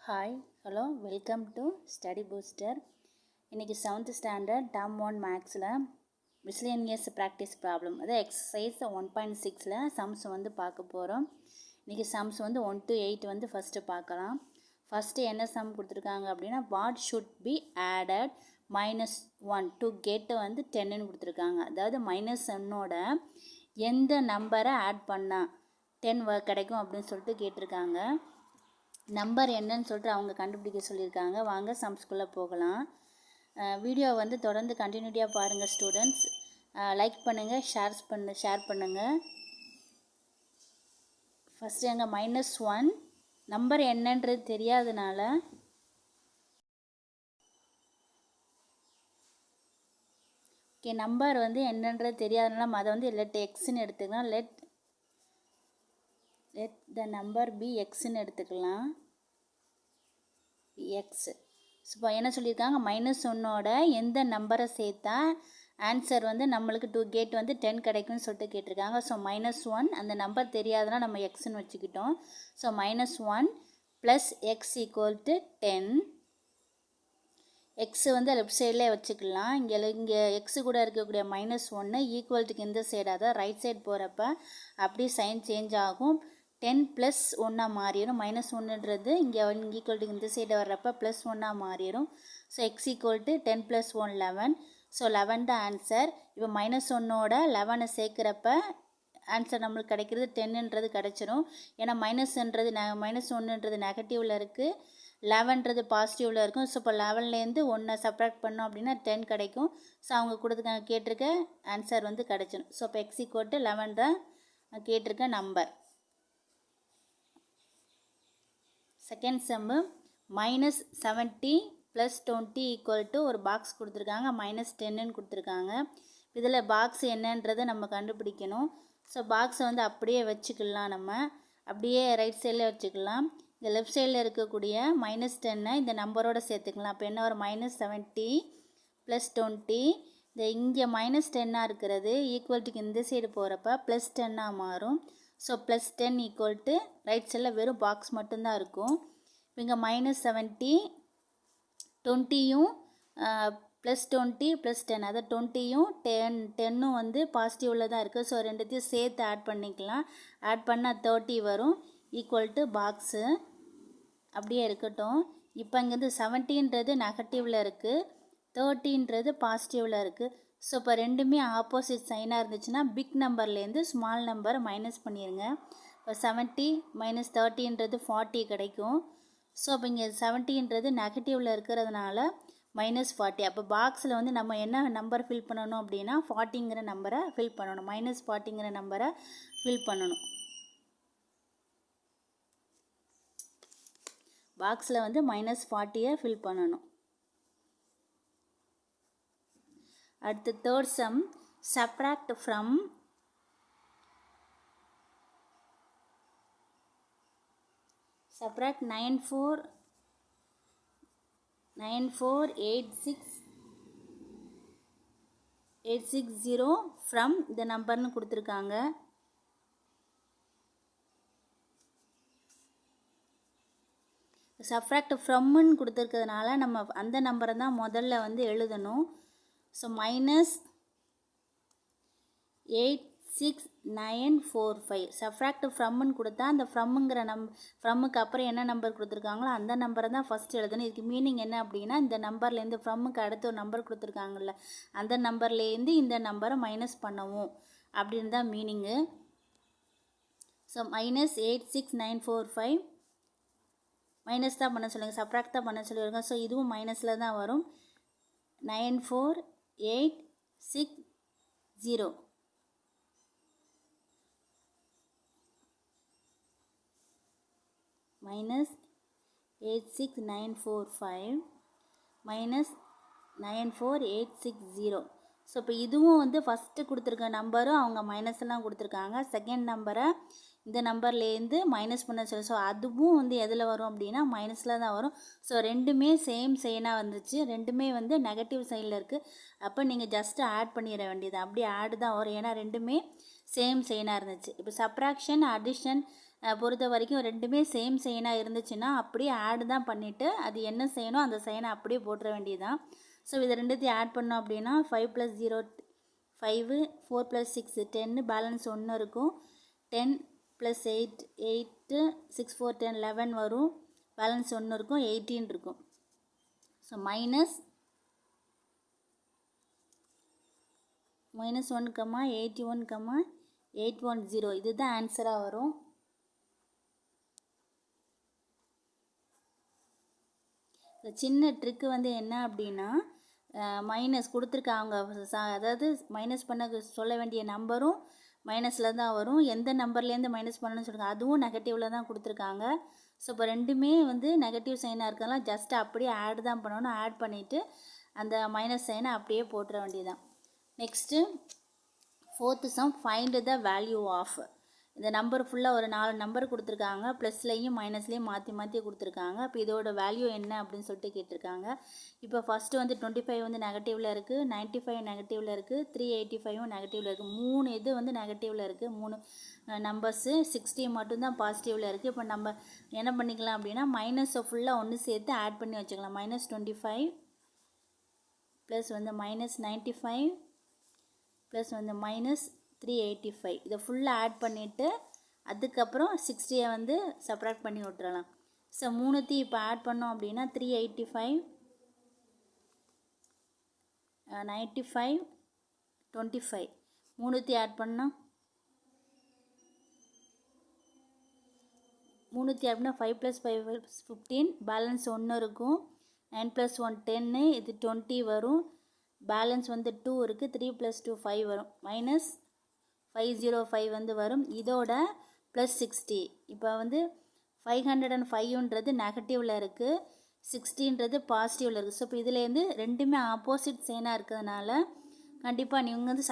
Hi hello welcome to study booster. இன்றைக்கி 7th standard term 1 மேக்ஸில் miscellaneous practice problem அதாவது exercise 1.6 sums பார்க்க போகிறோம். இன்றைக்கி சம்ஸ் 1 to 8 ஃபஸ்ட்டு பார்க்கலாம். ஃபஸ்ட்டு என்ன சம் கொடுத்துருக்காங்க அப்படின்னா what should be added -1 to get 10ன்னு கொடுத்துருக்காங்க. அதாவது -1ஓட எந்த நம்பரை ஆட் பண்ணால் 10 கிடைக்கும் அப்படின்னு சொல்லிட்டு கேட்டிருக்காங்க. நம்பர் என்னன்னு சொல்லிட்டு அவங்க கண்டுபிடிக்க சொல்லியிருக்காங்க. வாங்க சம்ஸ்குள்ளே போகலாம். வீடியோ தொடர்ந்து கண்டினியூட்டியாக பாருங்கள் ஸ்டூடெண்ட்ஸ். லைக் பண்ணுங்கள், ஷேர் பண்ணுங்கள். ஃபஸ்ட்டு எங்கள் -1 நம்பர் என்னன்றது தெரியாதனால நம்பர் என்னன்றது தெரியாதனால அதை லெட் எக்ஸ்ன்னு எடுத்துக்கலாம். லெட் த நம்பர் பி எக்ஸ்ன்னு எடுத்துக்கலாம். எக்ஸ். இப்போ என்ன சொல்லியிருக்காங்க, -1ஓட எந்த நம்பரை சேர்த்தா ஆன்சர் நம்மளுக்கு டு கேட் 10 கிடைக்கும்னு சொல்லிட்டு கேட்டிருக்காங்க. ஸோ -1 அந்த நம்பர் தெரியாதுன்னா நம்ம எக்ஸ்ன்னு வச்சுக்கிட்டோம். So -1 plus x equal to 10. X left சைட்லேயே வச்சுக்கலாம். இங்கே எக்ஸு கூட இருக்கக்கூடிய -1 ஈக்குவல்ட்டுக்கு இந்த சைடு அதாவது ரைட் சைடு போகிறப்ப அப்படி சைன் சேஞ்ச் ஆகும். 10 + 1 மாறிடும். -1ன்றது இங்கே ஈக்குவல்ட்டுக்கு இந்த சைடு வர்றப்ப +1 மாறிடும். So X equal to 10 + 1 11. So 11 தான் ஆன்சர். இப்போ -1ஓட 11 சேர்க்குறப்ப ஆன்சர் நம்மளுக்கு கிடைக்கிறது 10ன்றது கிடச்சிரும். ஏன்னா -1ன்றது நெகட்டிவில் இருக்குது, 11ன்றது பாசிட்டிவில் இருக்கும். ஸோ இப்போ 11லேருந்து 1 சப்ராக்ட் பண்ணோம் அப்படின்னா 10 கிடைக்கும். ஸோ அவங்க கொடுத்துருக்காங்க கேட்டிருக்க ஆன்சர் கிடச்சிடும். ஸோ இப்போ எக்ஸ் ஈக்குவல் டு 11 தான் கேட்டிருக்க number. Second Jammu -70 + 20 equal to ஒரு பாக்ஸ் கொடுத்துருக்காங்க, -10ன்னு கொடுத்துருக்காங்க. இதில் பாக்ஸ் என்னன்றதை நம்ம கண்டுபிடிக்கணும். ஸோ பாக்ஸை அப்படியே வச்சுக்கலாம். நம்ம அப்படியே ரைட் சைடில் வச்சுக்கலாம். இந்த லெஃப்ட் சைடில் இருக்கக்கூடிய -10 இந்த நம்பரோடு சேர்த்துக்கலாம். அப்போ என்ன ஒரு -70 + 20. இந்த இங்கே -10 இருக்கிறது ஈக்குவல்ட்டுக்கு இந்த சைடு போகிறப்ப +10 மாறும். ஸோ +10 ஈக்குவல் டு ரைட் சைடில் வெறும் பாக்ஸ் மட்டும்தான் இருக்கும். இங்கே -70 20யும் +20 + 10 அதாவது 20யும் 10ம் பாசிட்டிவில் தான் இருக்குது. ஸோ ரெண்டுத்தையும் சேர்த்து ஆட் பண்ணிக்கலாம். ஆட் பண்ணால் 30 வரும் ஈக்குவல் டு பாக்ஸு அப்படியே இருக்கட்டும். இப்போ இங்கேருந்து 70ன்றது நெகட்டிவில் இருக்குது, 30ன்றது பாசிட்டிவில் இருக்குது. ஸோ இப்போ ரெண்டுமே ஆப்போசிட் சைனாக இருந்துச்சுன்னா பிக் நம்பர்லேருந்து ஸ்மால் நம்பரை மைனஸ் பண்ணிடுங்க. இப்போ 70 - 30ன்றது 40 கிடைக்கும். ஸோ இப்போ இங்கே 70ன்றது நெகட்டிவில் இருக்கிறதுனால -40. அப்போ பாக்ஸில் நம்ம என்ன நம்பர் ஃபில் பண்ணணும் அப்படின்னா 40ங்கிற நம்பரை ஃபில் பண்ணணும். -40ங்கிற நம்பரை ஃபில் பண்ணணும். பாக்ஸில் -40 ஃபில் பண்ணணும். அடுத்து தேர்ட் சம் subtract 94860 from இந்த நம்பர்னு கொடுத்துருக்காங்க. சப்ராக்ட் ஃப்ரம்னு கொடுத்துருக்கிறதுனால நம்ம அந்த நம்பரை தான் முதல்ல எழுதணும். ஸோ -86945 சப்ராக்ட் ஃப்ரம்னு கொடுத்தா அந்த ஃப்ரம்முக்கு அப்புறம் என்ன நம்பர் கொடுத்துருக்காங்களோ அந்த நம்பரை தான் ஃபஸ்ட் எழுதணும். இதுக்கு மீனிங் என்ன அப்படின்னா இந்த நம்பர்லேருந்து ஃப்ரம்முக்கு அடுத்து ஒரு நம்பர் கொடுத்துருக்காங்கல்ல அந்த நம்பர்லேருந்து இந்த நம்பரை மைனஸ் பண்ணவும் அப்படின்னு தான் மீனிங்கு. ஸோ -86945 மைனஸ் தான் பண்ண சொல்லுங்கள், சப்ராக்ட் தான் பண்ண சொல்லிடுங்க. ஸோ இதுவும் மைனஸில் தான் வரும். 94860 -86945 -94860. ஸோ இப்போ இதுவும் ஃபஸ்ட்டு கொடுத்துருக்க நம்பரும் அவங்க மைனஸ்லாம் கொடுத்துருக்காங்க. செகண்ட் நம்பரை இந்த நம்பர்லேருந்து மைனஸ் பண்ண சொல்லி. ஸோ அதுவும் எதில் வரும் அப்படின்னா மைனஸில் தான் வரும். ஸோ ரெண்டுமே சேம் சைனாக வந்துச்சு, ரெண்டுமே நெகட்டிவ் சைடில் இருக்குது. அப்போ நீங்கள் ஜஸ்ட்டு ஆட் பண்ணிட வேண்டியது, அப்படியே ஆடு தான் வரும். ஏன்னா ரெண்டுமே சேம் சைனாக இருந்துச்சு. இப்போ சப்ராக்ஷன் அடிஷன் பொறுத்த வரைக்கும் ரெண்டுமே சேம் சைனாக இருந்துச்சுன்னா அப்படியே ஆட் தான் பண்ணிவிட்டு அது என்ன செய்யணும் அந்த சைனை அப்படியே போட்டுற வேண்டியதுதான். ஸோ இதை ரெண்டுத்தையும் ஆட் பண்ணோம் அப்படின்னா 5 + 0 5, 4 + 6 10, பேலன்ஸ் 1 இருக்கும். 10 + 8 8, 6 4 10 11 வரும். பேலன்ஸ் 1 இருக்கும், 18 இருக்கும். ஸோ -1, -1, 81, 810 இதுதான் ஆன்சராக வரும். சின்ன ட்ரிக்கு வந்து என்ன அப்படின்னா மைனஸ் கொடுத்துருக்காங்க, அதாவது மைனஸ் பண்ண சொல்ல வேண்டிய நம்பரும் மைனஸில் தான் வரும். எந்த நம்பர்லேருந்து மைனஸ் பண்ணணும்னு சொல்லுங்கள், அதுவும் நெகட்டிவில் தான் கொடுத்துருக்காங்க. ஸோ இப்போ ரெண்டுமே வந்து நெகட்டிவ் சைனாக இருக்கிறதுனால ஜஸ்ட் அப்படியே ஆட் தான் பண்ணணும். ஆட் பண்ணிவிட்டு அந்த மைனஸ் சைனை அப்படியே போட்டுற வேண்டியதுதான். Next 4th sum, find the value of. இந்த நம்பர் ஃபுல்லாக ஒரு 4 நம்பர் கொடுத்துருக்காங்க, ப்ளஸ்லையும் மைனஸ்லேயும் மாற்றி மாற்றி கொடுத்துருக்காங்க. இப்போ இதோட வேல்யூ என்ன அப்படின்னு சொல்லிட்டு கேட்டிருக்காங்க. இப்போ ஃபஸ்ட்டு வந்து 25 வந்து நெகட்டிவில் இருக்குது, 95 நெகட்டிவில் இருக்குது, 385 நெகட்டிவில் இருக்குது. 3 இது வந்து நெகட்டிவில் இருக்குது, 3 நம்பர்ஸு. 60 மட்டும்தான் பாசிட்டிவில் இருக்குது. இப்போ நம்ம என்ன பண்ணிக்கலாம் அப்படின்னா மைனஸை ஃபுல்லாக ஒன்று சேர்த்து ஆட் பண்ணி வச்சுக்கலாம். -25 ப்ளஸ் வந்து -95 ப்ளஸ் வந்து -385 இதை ஃபுல்லாக ஆட் பண்ணிவிட்டு அதுக்கப்புறம் 60 வந்து சப்ராக்ட் பண்ணி விட்டுறலாம். ஸோ 3த்தையும் இப்போ ஆட் பண்ணோம் அப்படின்னா 385 95 25 3த்தையும் ஆட் பண்ணோம் 5 + 5 15, பேலன்ஸ் 1 இருக்கும். 9 + 1 10, இது 20 வரும். பேலன்ஸ் வந்து 2 இருக்குது. 3 + 2 5 வரும். -505 வந்து வரும். இதோட +60. இப்போ வந்து 505ன்றது நெகட்டிவில் இருக்குது, 60ன்றது பாசிட்டிவில் இருக்குது. ஸோ இப்போ இதுலேருந்து ரெண்டுமே ஆப்போசிட் சைனாக இருக்கிறதுனால கண்டிப்பாக நீங்கள் வந்து